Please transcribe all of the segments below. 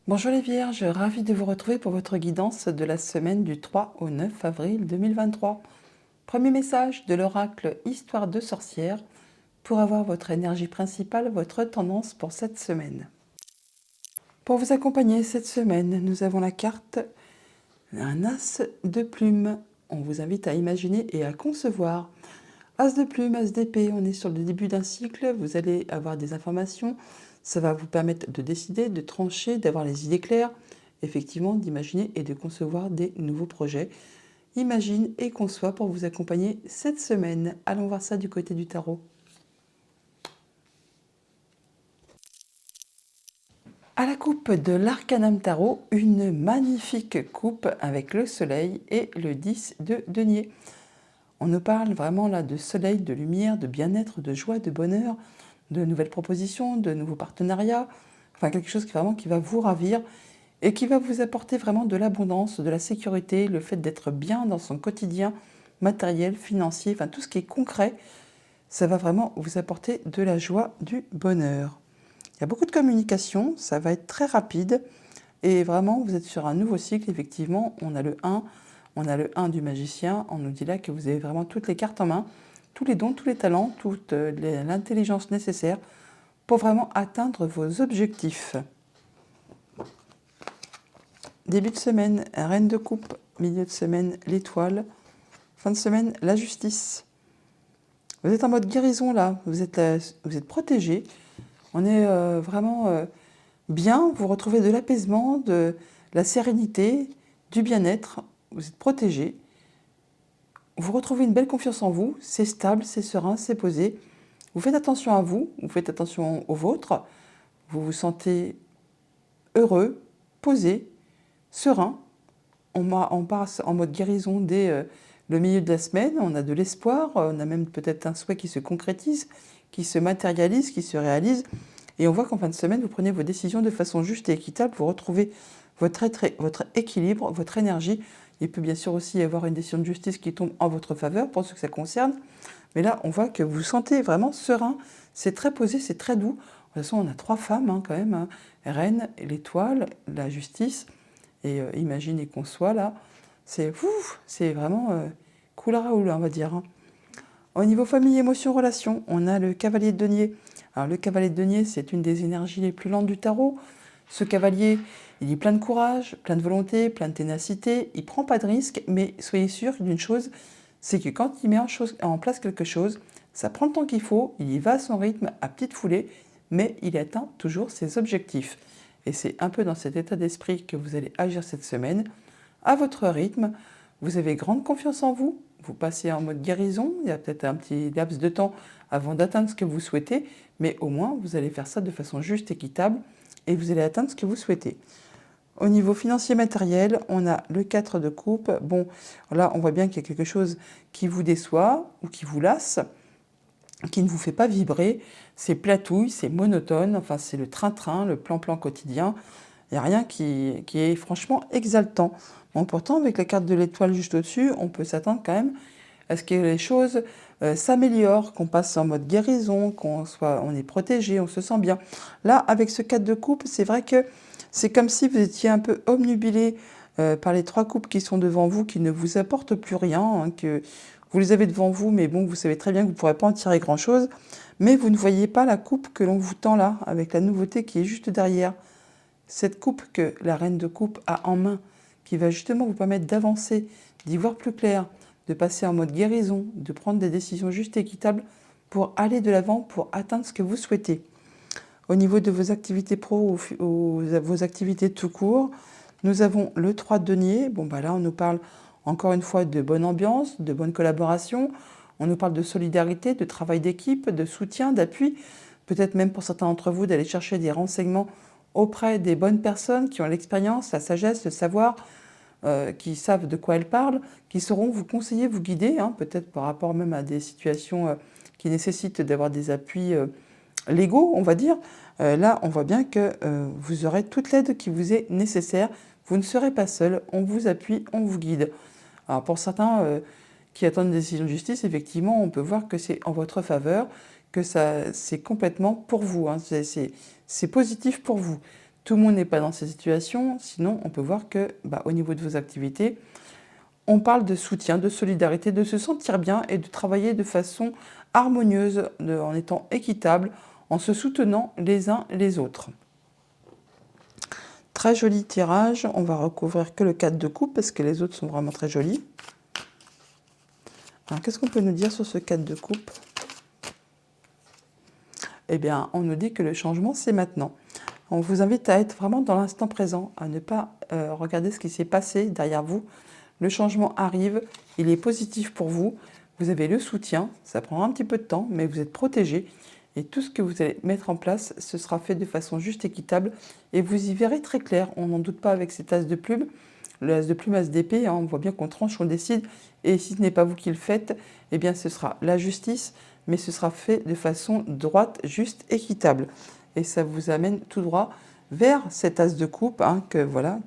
Bonjour les Vierges, ravi de vous retrouver pour votre guidance de la semaine du 3 au 9 avril 2023. Premier message de l'oracle Histoire de sorcière pour avoir votre énergie principale, votre tendance pour cette semaine. Pour vous accompagner cette semaine, nous avons la carte un as de plume. On vous invite à imaginer et à concevoir. As de plume, as d'épée, on est sur le début d'un cycle, vous allez avoir des informations, ça va vous permettre de décider, de trancher, d'avoir les idées claires, effectivement d'imaginer et de concevoir des nouveaux projets. Imagine et conçois pour vous accompagner cette semaine. Allons voir ça du côté du tarot. À la coupe de l'Arcanum Tarot, une magnifique coupe avec le soleil et le 10 de denier. On nous parle vraiment là de soleil, de lumière, de bien-être, de joie, de bonheur, de nouvelles propositions, de nouveaux partenariats, enfin quelque chose qui va vous ravir et qui va vous apporter vraiment de l'abondance, de la sécurité, le fait d'être bien dans son quotidien matériel, financier, enfin tout ce qui est concret, ça va vraiment vous apporter de la joie, du bonheur. Il y a beaucoup de communication, ça va être très rapide et vraiment vous êtes sur un nouveau cycle, effectivement, on a le 1 du magicien, on nous dit là que vous avez vraiment toutes les cartes en main, tous les dons, tous les talents, toute l'intelligence nécessaire pour vraiment atteindre vos objectifs. Début de semaine, reine de coupe, milieu de semaine, l'étoile, fin de semaine, la justice. Vous êtes en mode guérison là, vous êtes protégé, on est vraiment bien, vous retrouvez de l'apaisement, de la sérénité, du bien-être, vous êtes protégé. Vous retrouvez une belle confiance en vous, c'est stable, c'est serein, c'est posé. Vous faites attention à vous, vous faites attention aux vôtres, vous vous sentez heureux, posé, serein. On passe en mode guérison dès le milieu de la semaine, on a de l'espoir, on a même peut-être un souhait qui se concrétise, qui se matérialise, qui se réalise. Et on voit qu'en fin de semaine, vous prenez vos décisions de façon juste et équitable, vous retrouvez votre équilibre, votre énergie. Il peut bien sûr aussi y avoir une décision de justice qui tombe en votre faveur pour ce que ça concerne. Mais là, on voit que vous vous sentez vraiment serein, c'est très posé, c'est très doux. De toute façon, on a 3 femmes quand même, hein. Reine, l'étoile, la justice, et imagine et conçoit là. C'est vraiment cool à Raoul, on va dire, hein. Au niveau famille, émotion, relation, on a le cavalier de denier. Alors le cavalier de denier, c'est une des énergies les plus lentes du tarot. Ce cavalier, il est plein de courage, plein de volonté, plein de ténacité, il ne prend pas de risques, mais soyez sûr d'une chose, c'est que quand il met en place quelque chose, ça prend le temps qu'il faut, il y va à son rythme, à petite foulée, mais il atteint toujours ses objectifs. Et c'est un peu dans cet état d'esprit que vous allez agir cette semaine, à votre rythme. Vous avez grande confiance en vous, vous passez en mode guérison, il y a peut-être un petit laps de temps avant d'atteindre ce que vous souhaitez, mais au moins vous allez faire ça de façon juste, équitable, et vous allez atteindre ce que vous souhaitez. Au niveau financier matériel, on a le 4 de coupe. Bon, là, on voit bien qu'il y a quelque chose qui vous déçoit ou qui vous lasse, qui ne vous fait pas vibrer. C'est platouille, c'est monotone, enfin, c'est le train-train, le plan-plan quotidien. Il n'y a rien qui est franchement exaltant. Bon, pourtant, avec la carte de l'étoile juste au-dessus, on peut s'attendre quand même à ce que les choses s'améliorent, qu'on passe en mode guérison, on est protégé, on se sent bien. Là, avec ce 4 de coupe, c'est vrai que c'est comme si vous étiez un peu obnubilé par les 3 coupes qui sont devant vous, qui ne vous apportent plus rien, hein, que vous les avez devant vous, mais bon, vous savez très bien que vous ne pourrez pas en tirer grand-chose, mais vous ne voyez pas la coupe que l'on vous tend là, avec la nouveauté qui est juste derrière. Cette coupe que la reine de coupe a en main, qui va justement vous permettre d'avancer, d'y voir plus clair, de passer en mode guérison, de prendre des décisions justes et équitables pour aller de l'avant, pour atteindre ce que vous souhaitez. Au niveau de vos activités pro ou vos activités tout court, nous avons le 3 de denier. Bon, bah là, on nous parle encore une fois de bonne ambiance, de bonne collaboration. On nous parle de solidarité, de travail d'équipe, de soutien, d'appui. Peut-être même pour certains d'entre vous d'aller chercher des renseignements auprès des bonnes personnes qui ont l'expérience, la sagesse, le savoir, qui savent de quoi elles parlent, qui sauront vous conseiller, vous guider, hein, peut-être par rapport même à des situations qui nécessitent d'avoir des appuis légaux, on va dire. Là, on voit bien que vous aurez toute l'aide qui vous est nécessaire. Vous ne serez pas seul, on vous appuie, on vous guide. Alors pour certains qui attendent une décision de justice, effectivement, on peut voir que c'est en votre faveur, que c'est complètement pour vous, hein, c'est positif pour vous. Tout le monde n'est pas dans ces situations, sinon on peut voir que au niveau de vos activités, on parle de soutien, de solidarité, de se sentir bien et de travailler de façon harmonieuse, en étant équitable, en se soutenant les uns les autres. Très joli tirage, on va recouvrir que le 4 de coupe parce que les autres sont vraiment très jolis. Alors qu'est-ce qu'on peut nous dire sur ce 4 de coupe? Eh bien, on nous dit que le changement, c'est maintenant. On vous invite à être vraiment dans l'instant présent, à ne pas regarder ce qui s'est passé derrière vous. Le changement arrive, il est positif pour vous. Vous avez le soutien, ça prendra un petit peu de temps, mais vous êtes protégé. Et tout ce que vous allez mettre en place, ce sera fait de façon juste équitable. Et vous y verrez très clair, on n'en doute pas avec cet as de plume. Le as de plume, as d'épée, on voit bien qu'on tranche, on décide. Et si ce n'est pas vous qui le faites, eh bien ce sera la justice, mais ce sera fait de façon droite, juste, équitable. Et ça vous amène tout droit vers cet as de coupe que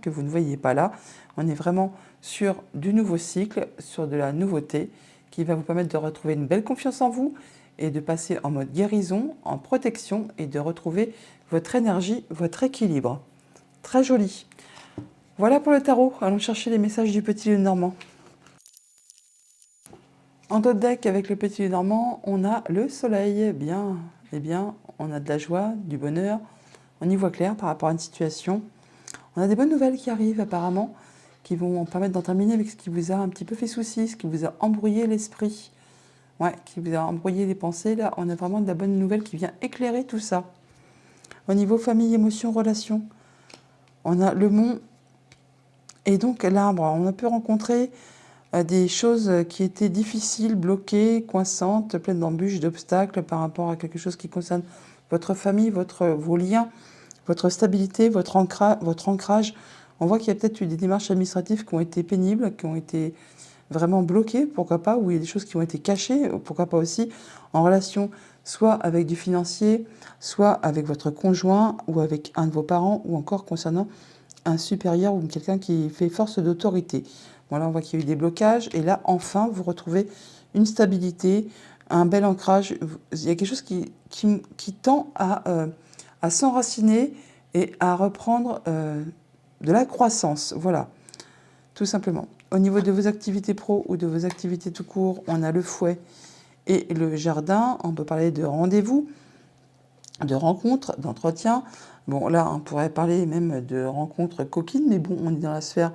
vous ne voyez pas là. On est vraiment sur du nouveau cycle, sur de la nouveauté qui va vous permettre de retrouver une belle confiance en vous et de passer en mode guérison, en protection et de retrouver votre énergie, votre équilibre. Très joli. Voilà pour le tarot. Allons chercher les messages du petit Lenormand. En dos de deck avec le petit Lenormand, on a le soleil. Bien, on a de la joie, du bonheur. On y voit clair par rapport à une situation. On a des bonnes nouvelles qui arrivent apparemment, qui vont permettre d'en terminer avec ce qui vous a un petit peu fait souci, ce qui vous a embrouillé l'esprit. Ouais, qui vous a embrouillé les pensées. Là, on a vraiment de la bonne nouvelle qui vient éclairer tout ça. Au niveau famille, émotion, relation, on a le mont et donc l'arbre. On a pu rencontrer des choses qui étaient difficiles, bloquées, coinçantes, pleines d'embûches, d'obstacles par rapport à quelque chose qui concerne votre famille, vos liens, votre stabilité, votre ancrage. On voit qu'il y a peut-être eu des démarches administratives qui ont été pénibles, qui ont été vraiment bloquées, pourquoi pas, ou il y a des choses qui ont été cachées, pourquoi pas aussi, en relation soit avec du financier, soit avec votre conjoint, ou avec un de vos parents, ou encore concernant un supérieur ou quelqu'un qui fait force d'autorité. Bon, là, on voit qu'il y a eu des blocages, et là, enfin, vous retrouvez une stabilité, un bel ancrage. Il y a quelque chose qui tend à s'enraciner et à reprendre de la croissance. Voilà, tout simplement. Au niveau de vos activités pro ou de vos activités tout court, on a le fouet et le jardin. On peut parler de rendez-vous, de rencontres, d'entretien. Bon, là, on pourrait parler même de rencontres coquines, mais bon, on est dans la sphère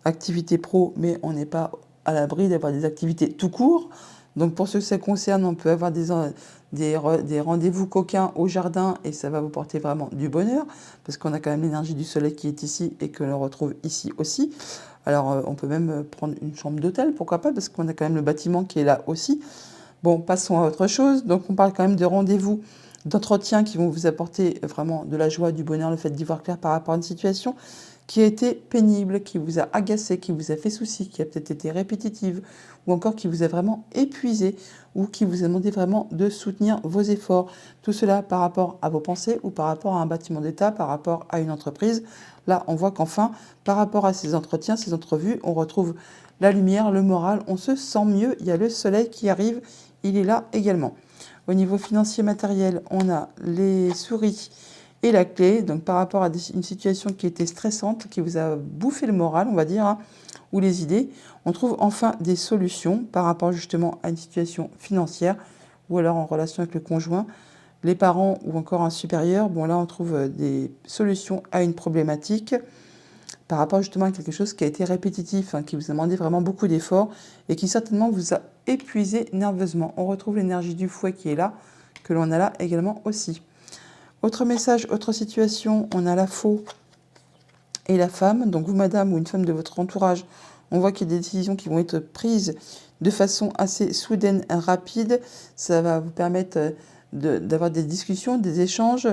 activité pro, mais on n'est pas à l'abri d'avoir des activités tout court. Donc, pour ceux que ça concerne, on peut avoir des rendez-vous coquins au jardin et ça va vous porter vraiment du bonheur parce qu'on a quand même l'énergie du soleil qui est ici et que l'on retrouve ici aussi. Alors, on peut même prendre une chambre d'hôtel, pourquoi pas, parce qu'on a quand même le bâtiment qui est là aussi. Bon, passons à autre chose. Donc, on parle quand même de rendez-vous, d'entretiens qui vont vous apporter vraiment de la joie, du bonheur, le fait d'y voir clair par rapport à une situation qui a été pénible, qui vous a agacé, qui vous a fait souci, qui a peut-être été répétitive, ou encore qui vous a vraiment épuisé, ou qui vous a demandé vraiment de soutenir vos efforts. Tout cela par rapport à vos pensées ou par rapport à un bâtiment d'État, par rapport à une entreprise. Là, on voit qu'enfin, par rapport à ces entretiens, ces entrevues, on retrouve la lumière, le moral, on se sent mieux. Il y a le soleil qui arrive, il est là également. Au niveau financier matériel, on a les souris et la clé. Donc par rapport à une situation qui était stressante, qui vous a bouffé le moral, on va dire, ou les idées, on trouve enfin des solutions par rapport justement à une situation financière ou alors en relation avec le conjoint, les parents ou encore un supérieur. Bon, là, on trouve des solutions à une problématique par rapport justement à quelque chose qui a été répétitif, qui vous a demandé vraiment beaucoup d'efforts et qui certainement vous a épuisé nerveusement. On retrouve l'énergie du fouet qui est là, que l'on a là également aussi. Autre message, autre situation, on a la faux et la femme. Donc vous, madame, ou une femme de votre entourage, on voit qu'il y a des décisions qui vont être prises de façon assez soudaine, rapide. Ça va vous permettre d'avoir des discussions, des échanges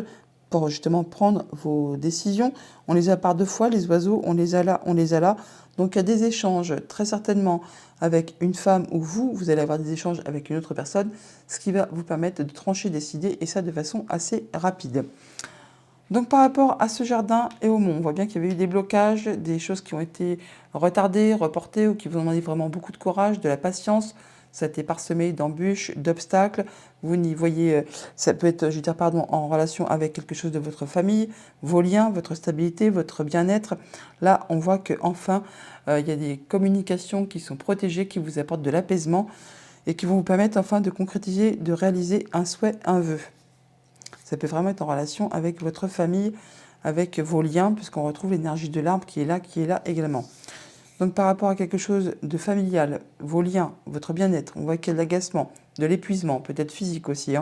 pour justement prendre vos décisions. On les a par deux fois, les oiseaux, on les a là, on les a là. Donc il y a des échanges très certainement avec une femme ou vous allez avoir des échanges avec une autre personne, ce qui va vous permettre de trancher, décider, et ça de façon assez rapide. Donc par rapport à ce jardin et au mont, on voit bien qu'il y avait eu des blocages, des choses qui ont été retardées, reportées ou qui vous ont demandé vraiment beaucoup de courage, de la patience. ça a été parsemé d'embûches, d'obstacles. Vous n'y voyez, ça peut être, je veux dire, pardon, en relation avec quelque chose de votre famille, vos liens, votre stabilité, votre bien-être. Là, on voit qu'enfin, il y a des communications qui sont protégées, qui vous apportent de l'apaisement et qui vont vous permettre enfin de concrétiser, de réaliser un souhait, un vœu. Ça peut vraiment être en relation avec votre famille, avec vos liens, puisqu'on retrouve l'énergie de l'arbre qui est là également. Donc par rapport à quelque chose de familial, vos liens, votre bien-être, on voit qu'il y a de l'agacement, de l'épuisement, peut-être physique aussi.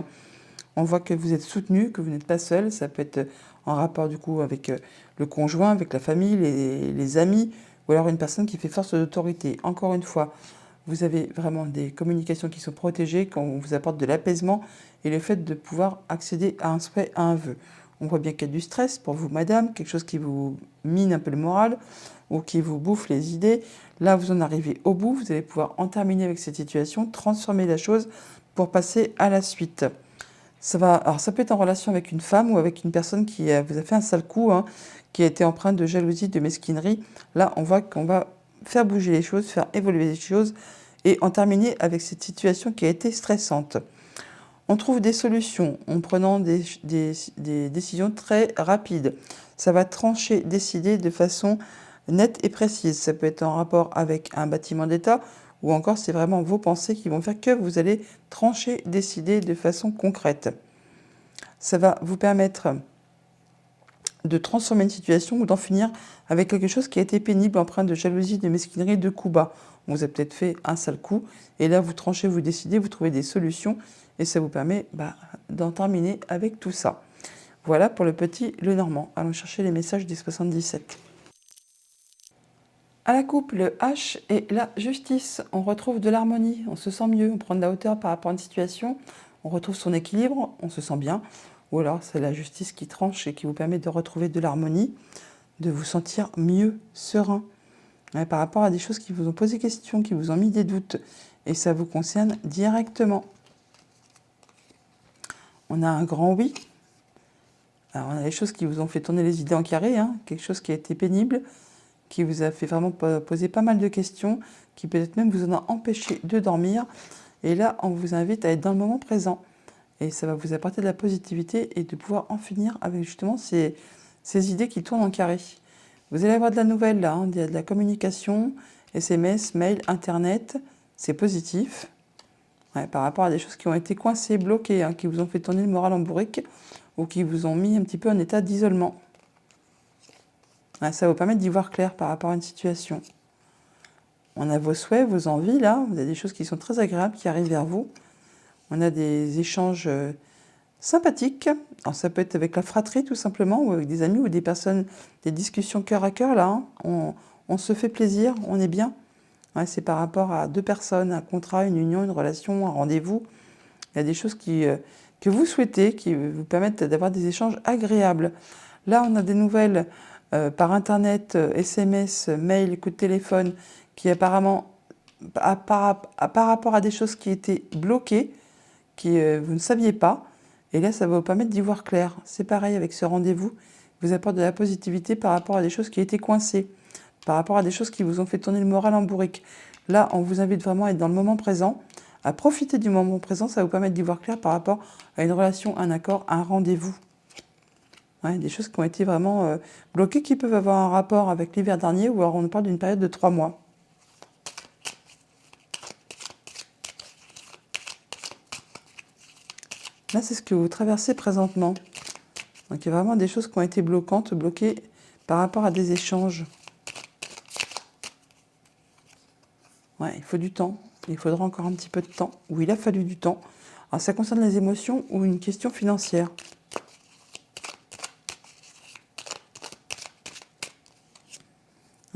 On voit que vous êtes soutenu, que vous n'êtes pas seul. Ça peut être en rapport du coup avec le conjoint, avec la famille, les amis, ou alors une personne qui fait force d'autorité. Encore une fois, vous avez vraiment des communications qui sont protégées, qu'on vous apporte de l'apaisement et le fait de pouvoir accéder à un souhait, à un vœu. On voit bien qu'il y a du stress pour vous, madame, quelque chose qui vous mine un peu le moral ou qui vous bouffe les idées. Là, vous en arrivez au bout, vous allez pouvoir en terminer avec cette situation, transformer la chose pour passer à la suite. Alors ça peut être en relation avec une femme ou avec une personne qui vous a fait un sale coup, qui a été empreinte de jalousie, de mesquinerie. Là, on voit qu'on va faire bouger les choses, faire évoluer les choses et en terminer avec cette situation qui a été stressante. On trouve des solutions en prenant des décisions très rapides. Ça va trancher, décider de façon nette et précise. Ça peut être en rapport avec un bâtiment d'État ou encore c'est vraiment vos pensées qui vont faire que vous allez trancher, décider de façon concrète. Ça va vous permettre de transformer une situation ou d'en finir avec quelque chose qui a été pénible, empreint de jalousie, de mesquinerie, de coups bas. On vous a peut-être fait un sale coup et là vous tranchez, vous décidez, vous trouvez des solutions et ça vous permet d'en terminer avec tout ça. Voilà pour le petit Lenormand. Allons chercher les messages des 77. À la coupe, le H et la justice. On retrouve de l'harmonie, on se sent mieux, on prend de la hauteur par rapport à une situation, on retrouve son équilibre, on se sent bien. Ou alors c'est la justice qui tranche et qui vous permet de retrouver de l'harmonie, de vous sentir mieux, serein. Par rapport à des choses qui vous ont posé question, qui vous ont mis des doutes. Et ça vous concerne directement. On a un grand oui. Alors on a des choses qui vous ont fait tourner les idées en carré, quelque chose qui a été pénible, qui vous a fait vraiment poser pas mal de questions, qui peut-être même vous en a empêché de dormir. Et là, on vous invite à être dans le moment présent. Et ça va vous apporter de la positivité et de pouvoir en finir avec justement ces idées qui tournent en carré. Vous allez avoir de la nouvelle là, il y a de la communication, SMS, mail, Internet, c'est positif. Par rapport à des choses qui ont été coincées, bloquées, qui vous ont fait tourner le moral en bourrique ou qui vous ont mis un petit peu en état d'isolement. Ça va vous permettre d'y voir clair par rapport à une situation. On a vos souhaits, vos envies là, vous avez des choses qui sont très agréables qui arrivent vers vous. On a des échanges sympathiques. Alors ça peut être avec la fratrie tout simplement, ou avec des amis ou des personnes, des discussions cœur à cœur là. On se fait plaisir, on est bien. C'est par rapport à deux personnes, un contrat, une union, une relation, un rendez-vous. Il y a des choses que vous souhaitez, qui vous permettent d'avoir des échanges agréables. Là, on a des nouvelles par Internet, SMS, mail, coup de téléphone, qui apparemment, par rapport à des choses qui étaient bloquées, qui vous ne saviez pas. Et là, ça va vous permettre d'y voir clair. C'est pareil avec ce rendez-vous. Il vous apporte de la positivité par rapport à des choses qui étaient coincées, par rapport à des choses qui vous ont fait tourner le moral en bourrique. Là, on vous invite vraiment à être dans le moment présent, à profiter du moment présent. Ça va vous permettre d'y voir clair par rapport à une relation, un accord, un rendez-vous. Des choses qui ont été vraiment bloquées, qui peuvent avoir un rapport avec l'hiver dernier, ou alors on parle d'une période de 3 mois. Là, c'est ce que vous traversez présentement. Donc, il y a vraiment des choses qui ont été bloquantes, bloquées par rapport à des échanges. Il faut du temps. Il faudra encore un petit peu de temps, ou il a fallu du temps. Alors, ça concerne les émotions ou une question financière.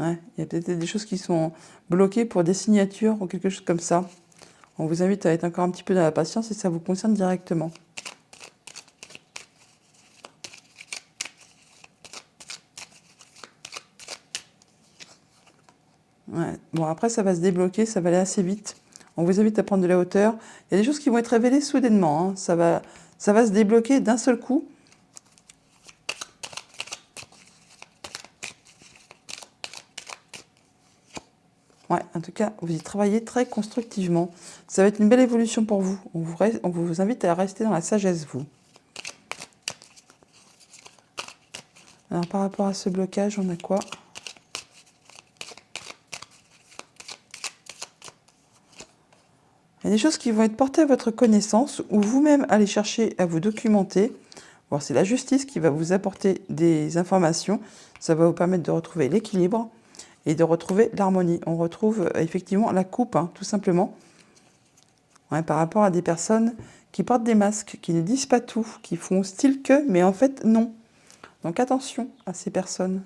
Il y a peut-être des choses qui sont bloquées pour des signatures ou quelque chose comme ça. On vous invite à être encore un petit peu dans la patience et ça vous concerne directement. Bon, après, ça va se débloquer, ça va aller assez vite. On vous invite à prendre de la hauteur. Il y a des choses qui vont être révélées soudainement. Ça va se débloquer d'un seul coup. Ouais, en tout cas, vous y travaillez très constructivement. Ça va être une belle évolution pour vous. On vous invite à rester dans la sagesse, vous. Alors, par rapport à ce blocage, on a quoi? Il y a des choses qui vont être portées à votre connaissance ou vous-même allez chercher à vous documenter. Bon, c'est la justice qui va vous apporter des informations. Ça va vous permettre de retrouver l'équilibre et de retrouver l'harmonie. On retrouve effectivement la coupe, hein, tout simplement. Ouais, par rapport à des personnes qui portent des masques, qui ne disent pas tout, qui font style que, mais en fait non. Donc attention à ces personnes.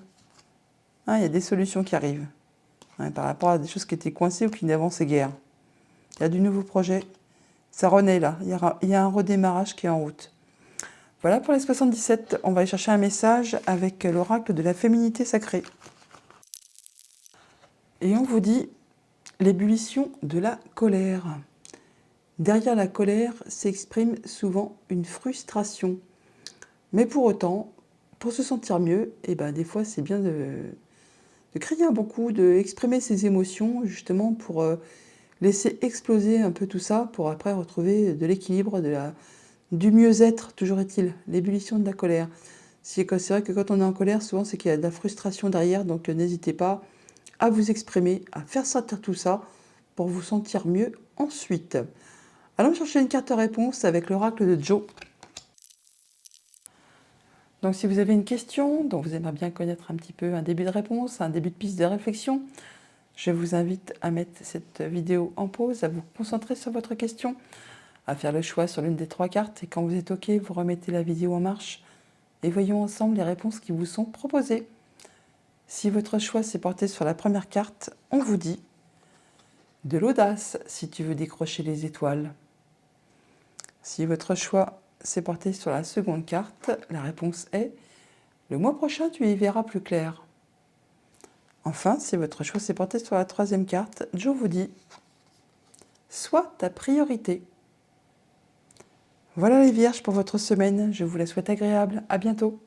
Ah, il y a des solutions qui arrivent. Ouais, par rapport à des choses qui étaient coincées ou qui n'avançaient guère. Il y a du nouveau projet. Ça renaît là. Il y a un redémarrage qui est en route. Voilà pour les 77. On va aller chercher un message avec l'oracle de la féminité sacrée. Et on vous dit l'ébullition de la colère. Derrière la colère s'exprime souvent une frustration. Mais pour autant, pour se sentir mieux, des fois c'est bien de crier un bon coup, d'exprimer ses émotions justement pour laisser exploser un peu tout ça, pour après retrouver de l'équilibre, du mieux-être, toujours est-il, l'ébullition de la colère. C'est vrai que quand on est en colère, souvent c'est qu'il y a de la frustration derrière, donc n'hésitez pas à vous exprimer, à faire sortir tout ça pour vous sentir mieux ensuite. Allons chercher une carte réponse avec l'oracle de Joe. Donc si vous avez une question dont vous aimeriez bien connaître un petit peu un début de réponse, un début de piste de réflexion, je vous invite à mettre cette vidéo en pause, à vous concentrer sur votre question, à faire le choix sur l'une des 3 cartes et quand vous êtes OK, vous remettez la vidéo en marche et voyons ensemble les réponses qui vous sont proposées. Si votre choix s'est porté sur la première carte, on vous dit de l'audace si tu veux décrocher les étoiles. Si votre choix s'est porté sur la seconde carte, la réponse est le mois prochain tu y verras plus clair. Enfin, si votre choix s'est porté sur la troisième carte, Joe vous dit sois ta priorité. Voilà les vierges pour votre semaine, je vous la souhaite agréable, à bientôt.